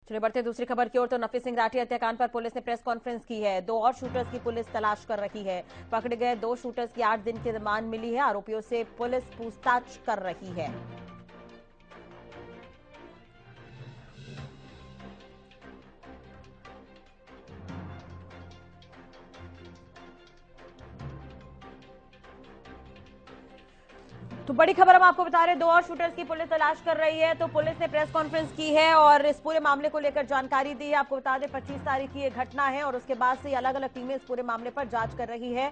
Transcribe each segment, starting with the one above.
चलिए बढ़ते दूसरी खबर की ओर। तो नफी सिंह राठी हत्याकांड पर पुलिस ने प्रेस कॉन्फ्रेंस की है। 2 और शूटर्स की पुलिस तलाश कर रही है। पकड़े गए 2 शूटर्स की 8 दिन की रिमांड मिली है। आरोपियों से पुलिस पूछताछ कर रही है। तो बड़ी खबर हम आपको बता रहे हैं, 2 और शूटर्स की पुलिस तलाश कर रही है। तो पुलिस ने प्रेस कॉन्फ्रेंस की है और इस पूरे मामले को लेकर जानकारी दी है। आपको बता दें 25 तारीख की ये घटना है और उसके बाद से अलग अलग टीमें इस पूरे मामले पर जांच कर रही है।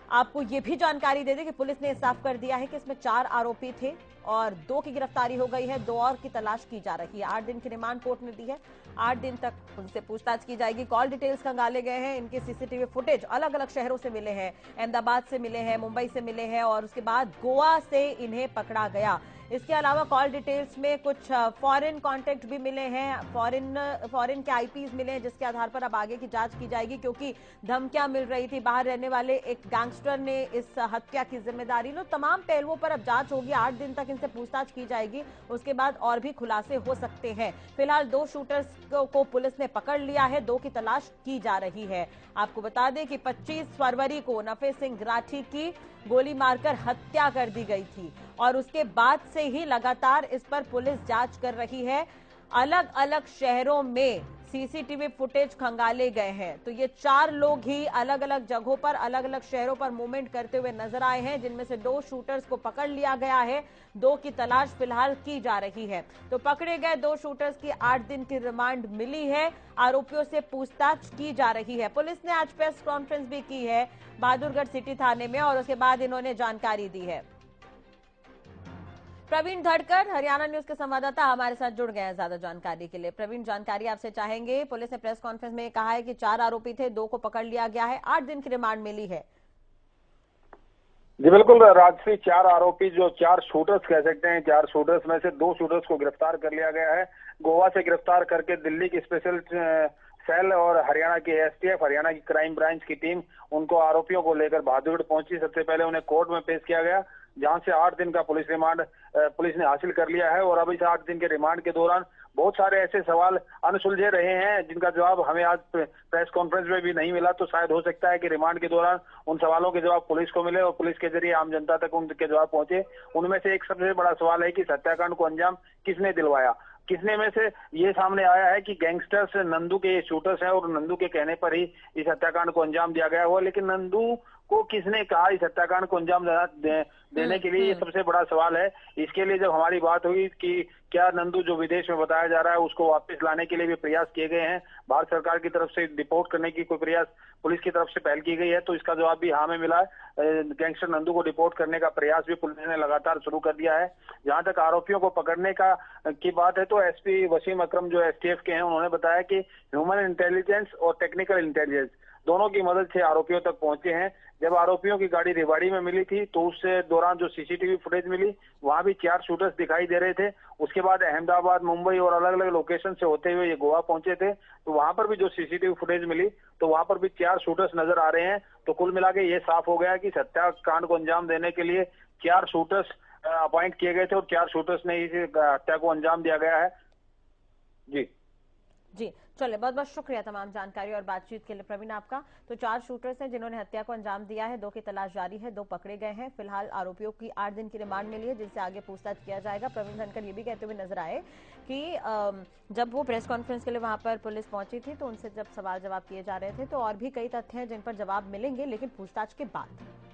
आपको ये भी जानकारी दे दें कि पुलिस ने साफ कर दिया है कि इसमें 4 आरोपी थे और 2 की गिरफ्तारी हो गई है, 2 और की तलाश की जा रही है। 8 दिन की रिमांड कोर्ट ने दी है। 8 दिन तक उनसे पूछताछ की जाएगी। कॉल डिटेल्स खंगाले गए हैं। इनके सीसीटीवी फुटेज अलग अलग शहरों से मिले हैं, अहमदाबाद से मिले हैं, मुंबई से मिले हैं और उसके बाद गोवा से इन्हें पकड़ा गया। इसके अलावा कॉल डिटेल्स में कुछ फॉरेन कॉन्टेक्ट भी मिले हैं, फॉरेन के आईपीज मिले हैं, जिसके आधार पर अब आगे की जांच की जाएगी। क्योंकि धमकियां मिल रही थी, बाहर रहने वाले एक गैंगस्टर ने इस हत्या की जिम्मेदारी ली। तमाम पहलुओं पर अब जांच होगी। 8 दिन तक इनसे पूछताछ की जाएगी, उसके बाद और भी खुलासे हो सकते हैं। फिलहाल 2 शूटर्स को पुलिस ने पकड़ लिया है, 2 की तलाश की जा रही है। आपको बता दें कि 25 फरवरी को नफे सिंह राठी की गोली मारकर हत्या कर दी गई थी और उसके बाद से ही लगातार इस पर पुलिस जांच कर रही है। अलग अलग शहरों में सीसीटीवी फुटेज खंगाले गए हैं। तो ये 4 लोग ही अलग अलग जगहों पर, अलग अलग शहरों पर मूवमेंट करते हुए नजर आए हैं, जिनमें से 2 शूटर्स को पकड़ लिया गया है, 2 की तलाश फिलहाल की जा रही है। तो पकड़े गए 2 शूटर्स की 8 दिन की रिमांड मिली है। आरोपियों से पूछताछ की जा रही है। पुलिस ने आज प्रेस कॉन्फ्रेंस भी की है बहादुरगढ़ सिटी थाने में और उसके बाद इन्होंने जानकारी दी है। प्रवीण धड़कर हरियाणा न्यूज के संवाददाता हमारे साथ जुड़ गए हैं ज्यादा जानकारी के लिए। प्रवीण, जानकारी आपसे चाहेंगे। पुलिस ने प्रेस कॉन्फ्रेंस में कहा है कि 4 आरोपी थे, 2 को पकड़ लिया गया है, 8 दिन की रिमांड मिली है। जी बिल्कुल राजश्री, 4 आरोपी जो 4 शूटर्स कह सकते हैं, 4 शूटर्स में से 2 शूटर्स को गिरफ्तार कर लिया गया है। गोवा से गिरफ्तार करके दिल्ली की स्पेशल सेल और हरियाणा की एसटीएफ, हरियाणा की क्राइम ब्रांच की टीम उनको आरोपियों को लेकर बहादुरगढ़ पहुंची। सबसे पहले उन्हें कोर्ट में पेश किया गया, जहां से 8 दिन का पुलिस रिमांड पुलिस ने हासिल कर लिया है। और अब इस 8 दिन के रिमांड के दौरान बहुत सारे ऐसे सवाल अनसुलझे रहे हैं जिनका जवाब हमें आज प्रेस कॉन्फ्रेंस में भी नहीं मिला। तो शायद हो सकता है कि रिमांड के दौरान उन सवालों के जवाब पुलिस को मिले और पुलिस के जरिए आम जनता तक उनके जवाब पहुंचे। उनमें से एक सबसे बड़ा सवाल है कि हत्याकांड को अंजाम किसने दिलवाया। किसने में से ये सामने आया है कि गैंगस्टर्स नंदू के शूटर्स हैं और नंदू के कहने पर ही इस हत्याकांड को अंजाम दिया गया हुआ। लेकिन नंदू को किसने कहा इस हत्याकांड को अंजाम देने के लिए, ये सबसे बड़ा सवाल है। इसके लिए जब हमारी बात हुई कि क्या नंदू जो विदेश में बताया जा रहा है उसको वापस लाने के लिए भी प्रयास किए गए हैं, भारत सरकार की तरफ से डिपोर्ट करने की कोई प्रयास पुलिस की तरफ से पहल की गई है, तो इसका जवाब भी हाँ में मिला है। गैंगस्टर नंदू को डिपोर्ट करने का प्रयास भी पुलिस ने लगातार शुरू कर दिया है। जहां तक आरोपियों को पकड़ने का की बात है तो एसपी वसीम अकरम जो एसटीएफ के हैं, उन्होंने बताया कि ह्यूमन इंटेलिजेंस और टेक्निकल इंटेलिजेंस दोनों की मदद से आरोपियों तक पहुंचे हैं। जब आरोपियों की गाड़ी रेवाड़ी में मिली थी तो उससे दौरान जो सीसीटीवी फुटेज मिली, वहां भी 4 शूटर्स दिखाई दे रहे थे। उसके बाद अहमदाबाद, मुंबई और अलग अलग लोकेशन से होते हुए ये गोवा पहुंचे थे, तो वहां पर भी जो सीसीटीवी फुटेज मिली तो वहां पर भी 4 शूटर्स नजर आ रहे हैं। तो कुल मिला के ये साफ हो गया कि हत्याकांड को अंजाम देने के लिए 4 शूटर्स अपॉइंट किए गए थे और 4 शूटर्स ने इस हत्या को अंजाम दिया गया है। जी जी, चलिए बहुत बहुत शुक्रिया तमाम जानकारी और बातचीत के लिए प्रवीण आपका। तो 4 शूटर्स हैं जिन्होंने हत्या को अंजाम दिया है, 2 की तलाश जारी है, 2 पकड़े गए हैं। फिलहाल आरोपियों की 8 दिन की रिमांड मिली है, जिनसे आगे पूछताछ किया जाएगा। प्रवीण धनखड़ ये भी कहते हुए नजर आए कि जब वो प्रेस कॉन्फ्रेंस के लिए वहां पर पुलिस पहुंची थी तो उनसे जब सवाल जवाब किए जा रहे थे तो और भी कई तथ्य हैं जिन पर जवाब मिलेंगे, लेकिन पूछताछ के बाद।